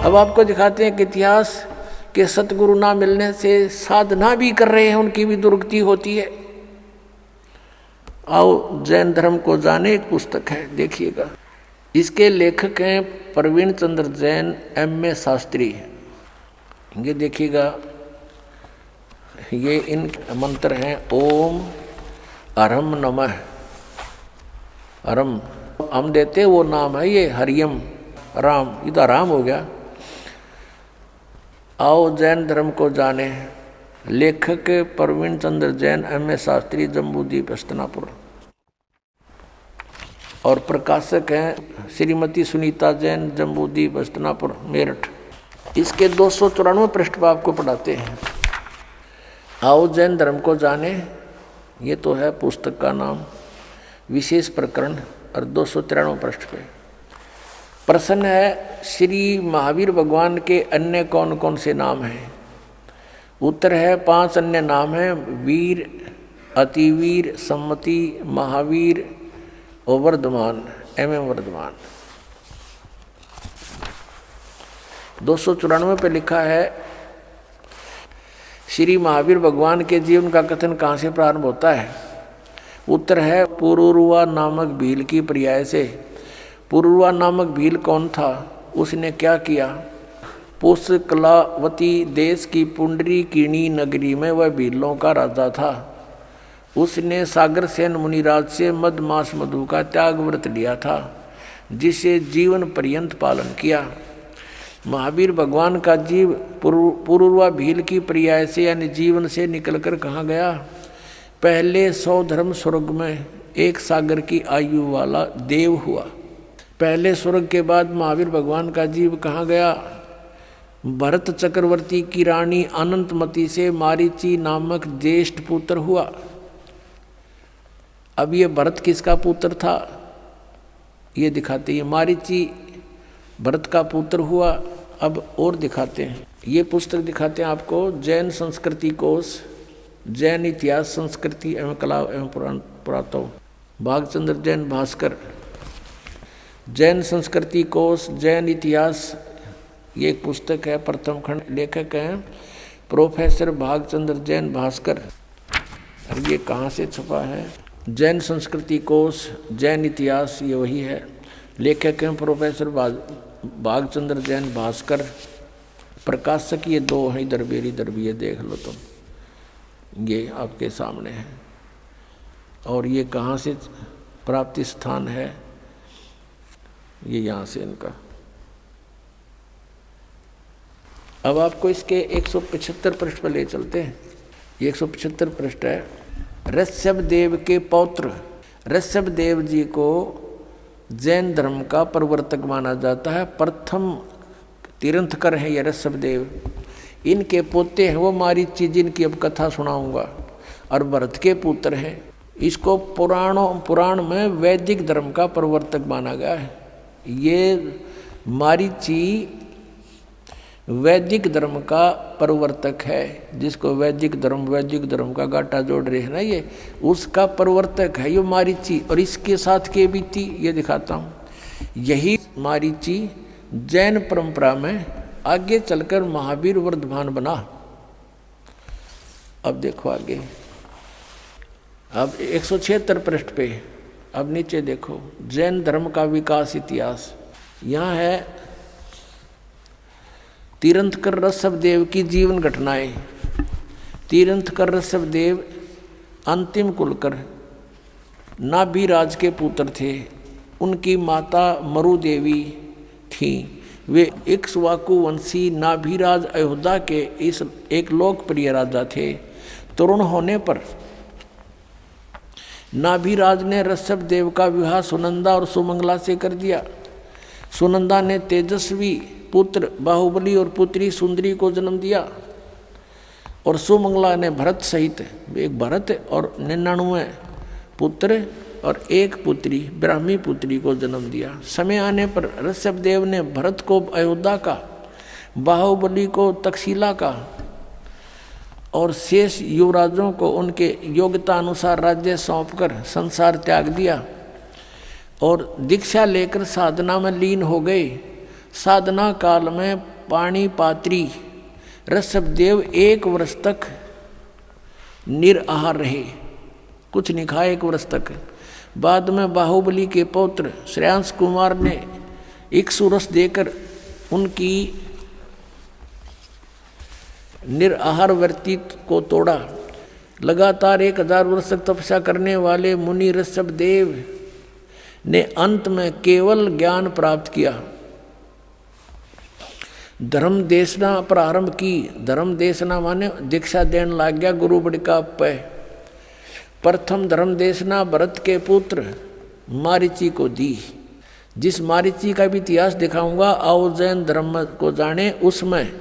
अब आपको दिखाते हैं कि इतिहास के सतगुरु ना मिलने से साधना भी कर रहे हैं, उनकी भी दुर्गति होती है। आओ जैन धर्म को जाने, एक पुस्तक है, देखिएगा। इसके लेखक हैं प्रवीण चंद्र जैन, M.A. शास्त्री। ये देखिएगा, ये इन मंत्र हैं, ओम अरम नमः। अरम हम देते वो नाम है, ये हरियम राम, इधर राम हो गया। आओ जैन धर्म को जाने, लेखक प्रवीण चंद्र जैन, M.A. शास्त्री, जम्बूद्वीप हस्तिनापुर। और प्रकाशक हैं श्रीमती सुनीता जैन, जम्बूद्वीप हस्तिनापुर, मेरठ। इसके 294 पृष्ठ पर आपको पढ़ाते हैं। आओ जैन धर्म को जाने, ये तो है पुस्तक का नाम, विशेष प्रकरण। और 293 पृष्ठ पे प्रश्न है, श्री महावीर भगवान के अन्य कौन कौन से नाम हैं? उत्तर है 5 अन्य नाम हैं, वीर, अतिवीर, सम्मति, महावीर और वर्धमान, MM वर्धमान। 294 पे लिखा है, श्री महावीर भगवान के जीवन का कथन कहाँ से प्रारंभ होता है? उत्तर है पुरुरवा नामक भील की पर्याय से। पुरुरवा नामक भील कौन था? उसने क्या किया? पुष्कलावती देश की पुंडरीकिणी नगरी में वह भीलों का राजा था। उसने सागरसेन मुनिराज से मधमास मधु का त्याग व्रत लिया था, जिसे जीवन पर्यंत पालन किया। महावीर भगवान का जीव पुरुरवा भील की पर्याय से यानी जीवन से निकलकर कहाँ गया? पहले 100 धर्म स्वर्ग में एक सागर की आयु वाला देव हुआ। पहले स्वर्ग के बाद महावीर भगवान का जीव कहाँ गया? भरत चक्रवर्ती की रानी अनंतमती से मारीची नामक ज्येष्ठ पुत्र हुआ। अब ये भरत किसका पुत्र था ये दिखाते हैं। मारीची भरत का पुत्र हुआ। अब और दिखाते हैं, ये पुस्तक दिखाते हैं आपको, जैन संस्कृति कोश, जैन इतिहास, संस्कृति एवं कला एवं पुरातत्व, भागचंद्र जैन भास्कर। जैन संस्कृति कोश, जैन इतिहास, ये एक पुस्तक है, प्रथम खंड, लेखक हैं प्रोफेसर भागचंद्र जैन भास्कर। और ये कहाँ से छपा है? जैन संस्कृति कोश, जैन इतिहास, ये वही है, लेखक हैं प्रोफेसर भागचंद्र जैन भास्कर। प्रकाशक ये 2 हैं, इधर भी, ये देख लो तुम, ये आपके सामने है। और ये कहाँ से प्राप्ति स्थान है? ये यहाँ से इनका। अब आपको इसके 175 पृष्ठ पर ले चलते हैं। ये 175 पृष्ठ है। ऋषभ देव के पौत्र ऋषभ देव जी को जैन धर्म का प्रवर्तक माना जाता है। प्रथम तीर्थंकर हैं ये ऋषभ देव। इनके पोते हैं वो मारीची, जिनकी अब कथा सुनाऊंगा, और भरत के पुत्र हैं। इसको पुराण में वैदिक धर्म का प्रवर्तक माना गया है। ये मारीची वैदिक धर्म का प्रवर्तक है, जिसको वैदिक धर्म का गाटा जोड़ रहे हैं ना, ये उसका प्रवर्तक है ये मारीची। और इसके साथ के बीती ये दिखाता हूँ। यही मारीची जैन परंपरा में आगे चलकर महावीर वर्धमान बना। अब देखो आगे, अब 176 पृष्ठ पे अब नीचे देखो, जैन धर्म का विकास इतिहास। यहाँ है तीर्थंकर ऋषभ देव की जीवन घटनाएं। तीर्थंकर ऋषभ देव अंतिम कुलकर नाभिराज के पुत्र थे। उनकी माता मरु देवी थी। वे इक्ष्वाकु वंशी नाभिराज अयोध्या के इस एक लोकप्रिय राजा थे। तरुण होने पर नाभिराज ने ऋषभ देव का विवाह सुनंदा और सुमंगला से कर दिया। सुनंदा ने तेजस्वी पुत्र बाहुबली और पुत्री सुंदरी को जन्म दिया, और सुमंगला ने भरत सहित एक भरत और 99 पुत्र और एक पुत्री ब्राह्मी पुत्री को जन्म दिया। समय आने पर ऋषभ देव ने भरत को अयोध्या का, बाहुबली को तक्षशिला का और शेष युवराजों को उनके योग्यता अनुसार राज्य सौंपकर संसार त्याग दिया और दीक्षा लेकर साधना में लीन हो गए। साधना काल में पाणिपात्री ऋषभदेव 1 वर्ष तक निराहार रहे, कुछ नहीं खाए 1 वर्ष तक। बाद में बाहुबली के पौत्र श्रेयांश कुमार ने इक्षुरस देकर उनकी निराहार व्रती को तोड़ा। लगातार 1000 वर्ष तक तपस्या करने वाले मुनि ऋषभदेव ने अंत में केवल ज्ञान प्राप्त किया। धर्म देशना प्रारंभ की। धर्म देशना माने दीक्षा देने लग गया गुरु बड़का पे। प्रथम धर्म देशना भरत के पुत्र मारीची को दी। जिस मारीची का भी इतिहास दिखाऊंगा, आओ जैन धर्म को जाने। उसमें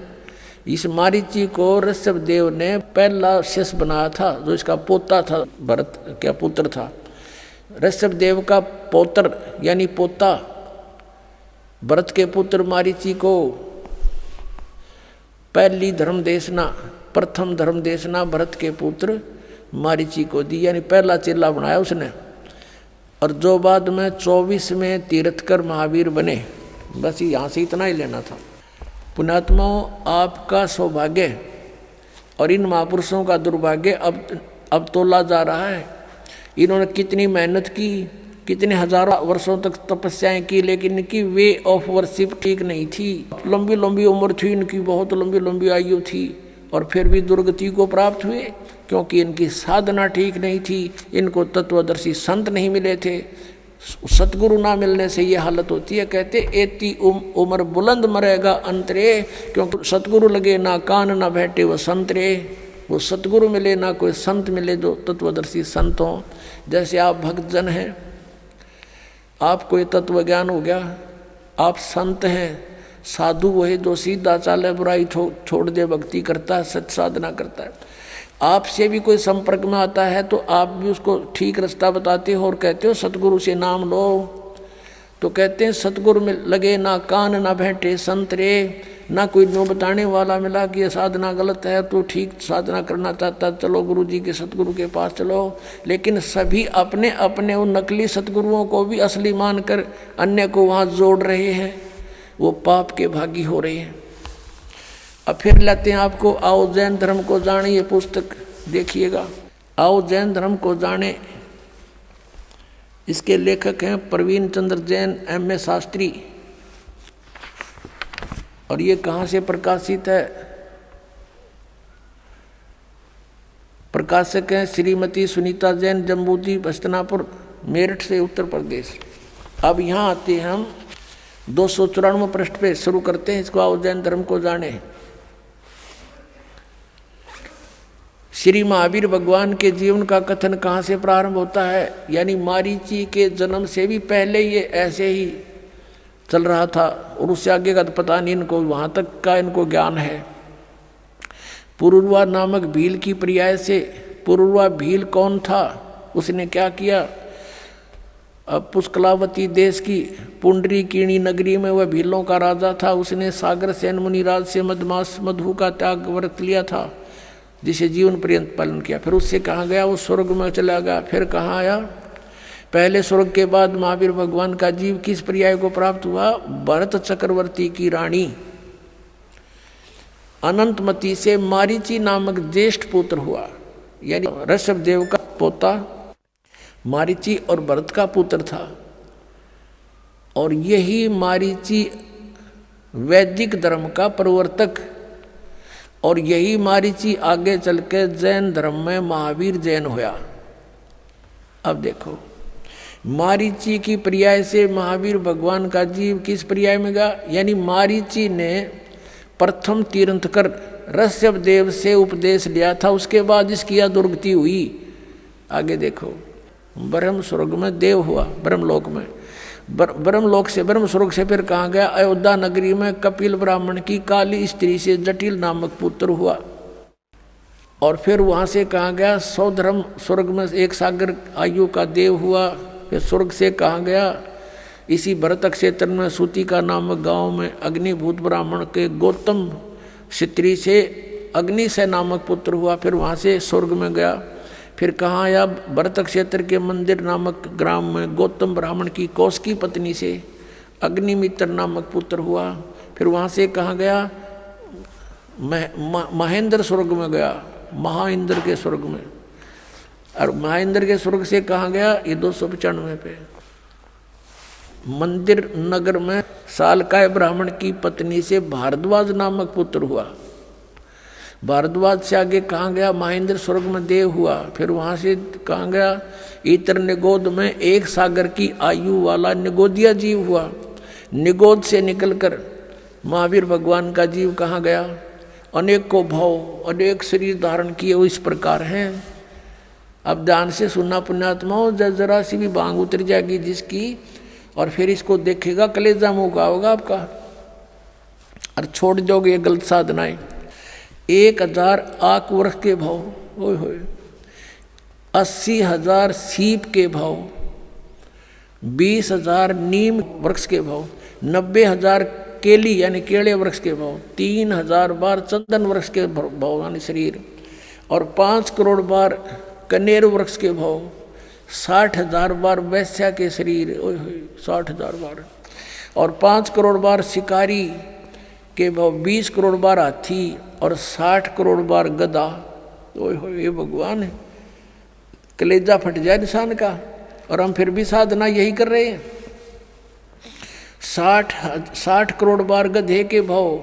इस मारीची को ऋषभदेव ने पहला शिष्य बनाया था, जो इसका पोता था, भरत का पुत्र था। ऋषभदेव का पौत्र यानी पोता भरत के पुत्र मारीची को पहली धर्म देशना, प्रथम धर्म देशना भरत के पुत्र मारीची को दी, यानी पहला चेला बनाया उसने। और जो बाद में 24वें तीर्थकर महावीर बने। बस यहाँ से इतना ही लेना था। पुण्यात्माओं, आपका सौभाग्य और इन महापुरुषों का दुर्भाग्य अब तोला जा रहा है। इन्होंने कितनी मेहनत की, कितने हजारों वर्षों तक तपस्याएं की, लेकिन इनकी वे ऑफ वर्शिप ठीक नहीं थी। लंबी लंबी उम्र थी इनकी, बहुत लंबी लंबी आयु थी, और फिर भी दुर्गति को प्राप्त हुए, क्योंकि इनकी साधना ठीक नहीं थी। इनको तत्वदर्शी संत नहीं मिले थे। सतगुरु ना मिलने से ये हालत होती है। कहते एती उम्र बुलंद मरेगा अंतरे, क्योंकि सतगुरु लगे ना कान ना बैठे वो संतरे। वो सतगुरु मिले ना कोई संत मिले जो तत्वदर्शी संत हों। जैसे आप भक्तजन हैं, आपको ये तत्व ज्ञान हो गया, आप संत हैं। साधु वही जो सीधा चाले, बुराई छोड़ दे, भक्ति करता है, सच साधना करता है। आपसे भी कोई संपर्क में आता है तो आप भी उसको ठीक रास्ता बताते हो और कहते हो सतगुरु से नाम लो। तो कहते हैं सतगुरु में लगे ना कान ना बैठे संतरे। ना कोई नो बताने वाला मिला कि ये साधना गलत है, तो ठीक साधना करना चाहता चलो गुरु जी के सतगुरु के पास चलो। लेकिन सभी अपने अपने उन नकली सतगुरुओं को भी असली मानकर अन्य को वहाँ जोड़ रहे हैं, वो पाप के भागी हो रहे हैं। अब फिर लाते हैं आपको आओ जैन धर्म को जाने, ये पुस्तक देखिएगा, आओ जैन धर्म को जाने। इसके लेखक हैं प्रवीण चंद्र जैन, M.A. शास्त्री। और ये कहाँ से प्रकाशित है? प्रकाशक हैं श्रीमती सुनीता जैन, जम्बूद्वीप हस्तिनापुर, मेरठ से, उत्तर प्रदेश। अब यहाँ आते हैं हम 294 पृष्ठ पे शुरू करते हैं इसको, आओ जैन धर्म को जाने। श्री महावीर भगवान के जीवन का कथन कहाँ से प्रारंभ होता है? यानी मारीची के जन्म से भी पहले ये ऐसे ही चल रहा था, और उससे आगे का तो पता नहीं इनको, वहाँ तक का इनको ज्ञान है। पुरुरवा नामक भील की पर्याय से, पुरुरवा भील कौन था, उसने क्या किया? अब पुष्कलावती देश की पुंडरीकीणी नगरी में वह भीलों का राजा था। उसने सागर सेन मुनिराज से मधमास मधु का त्याग व्रत लिया था, जिसे जीवन पर्यंत पालन किया। फिर उससे कहाँ गया? वो स्वर्ग में चला गया। फिर कहाँ आया? पहले स्वर्ग के बाद महावीर भगवान का जीव किस पर्याय को प्राप्त हुआ? भरत चक्रवर्ती की रानी अनंतमती से मारीची नामक ज्येष्ठ पुत्र हुआ। यानी ऋषभदेव का पोता मारीची और भरत का पुत्र था। और यही मारीची वैदिक धर्म का प्रवर्तक, और यही मारीची आगे चल के जैन धर्म में महावीर जैन हुआ। अब देखो, मारीची की पर्याय से महावीर भगवान का जीव किस पर्याय में गया? यानी मारीची ने प्रथम तीर्थंकर ऋषभदेव से उपदेश लिया था, उसके बाद इसकी दुर्गति हुई। आगे देखो, ब्रह्म स्वर्ग में देव हुआ, ब्रह्मलोक में, ब्रह्मलोक से ब्रह्म स्वर्ग से फिर कहाँ गया? अयोध्या नगरी में कपिल ब्राह्मण की काली स्त्री से जटिल नामक पुत्र हुआ। और फिर वहाँ से कहाँ गया? सौधर्म स्वर्ग में एक सागर आयु का देव हुआ। फिर स्वर्ग से कहाँ गया? इसी भरत क्षेत्र में सूतिका नामक गांव में अग्निभूत ब्राह्मण के गौतम स्त्री से अग्निशय नामक पुत्र हुआ। फिर वहाँ से स्वर्ग में गया। फिर कहाँ आया? भरत क्षेत्र के मंदिर नामक ग्राम में गौतम ब्राह्मण की कौशिकी पत्नी से अग्निमित्र नामक पुत्र हुआ। फिर वहाँ से कहाँ गया? महेंद्र स्वर्ग में गया, महाइंद्र के स्वर्ग में। और महाइंद्र के स्वर्ग से कहाँ गया? ये 295 पे। मंदिर नगर में सालकाय ब्राह्मण की पत्नी से भारद्वाज नामक पुत्र हुआ। भारद्वाज से आगे कहाँ गया? महेंद्र स्वर्ग में देव हुआ। फिर वहाँ से कहाँ गया? इतर निगोद में 1 सागर की आयु वाला निगोदिया जीव हुआ। निगोद से निकलकर महावीर भगवान का जीव कहाँ गया? अनेक को भाव, अनेक शरीर धारण किए वो इस प्रकार हैं। अब ध्यान से सुनना पुण्यात्माओं, जरा सी भी बांग उतर जाएगी जिसकी, और फिर इसको देखेगा कलेजा मुँह का होगा आपका, और छोड़ जाओगे ये गलत साधनाएं। 1000 आक वृक्ष के भाव, ओए होए, 80,000 सीप के भाव, 20,000 नीम वृक्ष के भाव, 90,000 केली यानी केले वृक्ष के भाव, 3,000 बार चंदन वृक्ष के भाव यानी शरीर, और 5 करोड़ बार कनेर वृक्ष के भाव, 60,000 बार वैश्या के शरीर, ओए होए 60,000 बार, और 5 करोड़ बार शिकारी के भाव, 20 करोड़ बार हाथी, और 60 करोड़ बार गधा। ओए होए ये भगवान है, कलेजा फट जाए इंसान का। और हम फिर भी साधना यही कर रहे हैं। 60 करोड़ बार गधे के भाव,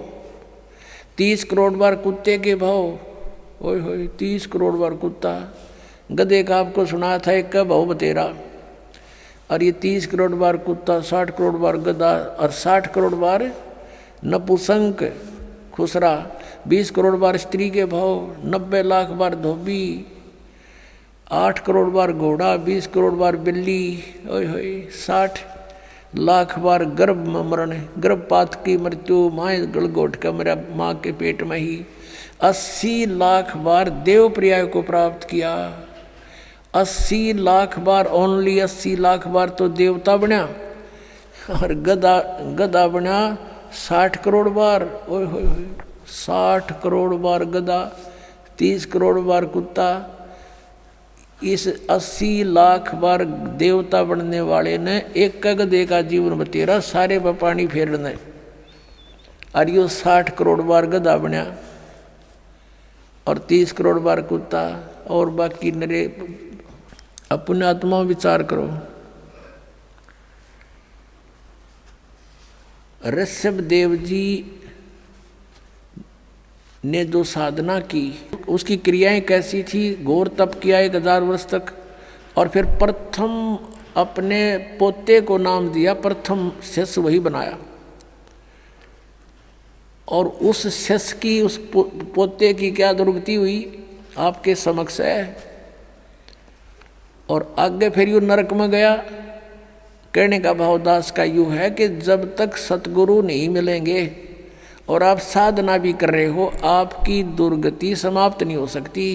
30 करोड़ बार कुत्ते के भाव, ओए होए 30 करोड़ बार कुत्ता। गधे का आपको सुना था एक का भाव बतेरा, और ये 30 करोड़ बार कुत्ता, 60 करोड़ बार गधा, और 60 करोड़ बार नपुसंक खुसरा, 20 करोड़ बार स्त्री के भाव, 90 लाख बार धोबी, 8 करोड़ बार घोड़ा, 20 करोड़ बार बिल्ली, ओए होए 60 लाख बार गर्भ में मरण, गर्भपात की मृत्यु, माँ गलगोट का मेरा माँ के पेट में ही। 80 लाख बार देव पर्याय को प्राप्त किया, 80 लाख बार, ओनली 80 लाख बार तो देवता बना, और गधा बना 60 करोड़ बार, ओए होए 60 करोड़ बार गधा, 30 करोड़ बार कुत्ता। इस 80 लाख बार देवता बनने वाले ने एक गधे का जीवन बतेरा, सारे पर पानी फेरने, और यो 60 करोड़ बार गधा बना, और 30 करोड़ बार कुत्ता, और बाकी नरे। अपने आत्मा विचार करो। ऋषभ देव जी ने जो साधना की उसकी क्रियाएं कैसी थी? घोर तप किया 1000 वर्ष तक, और फिर प्रथम अपने पोते को नाम दिया, प्रथम शिष्य वही बनाया, और उस शिष्य की, उस पोते की क्या दुर्गति हुई आपके समक्ष है। और आगे फिर यूँ नरक में गया। कहने का भावदास का यूँ है कि जब तक सतगुरु नहीं मिलेंगे और आप साधना भी कर रहे हो, आपकी दुर्गति समाप्त नहीं हो सकती।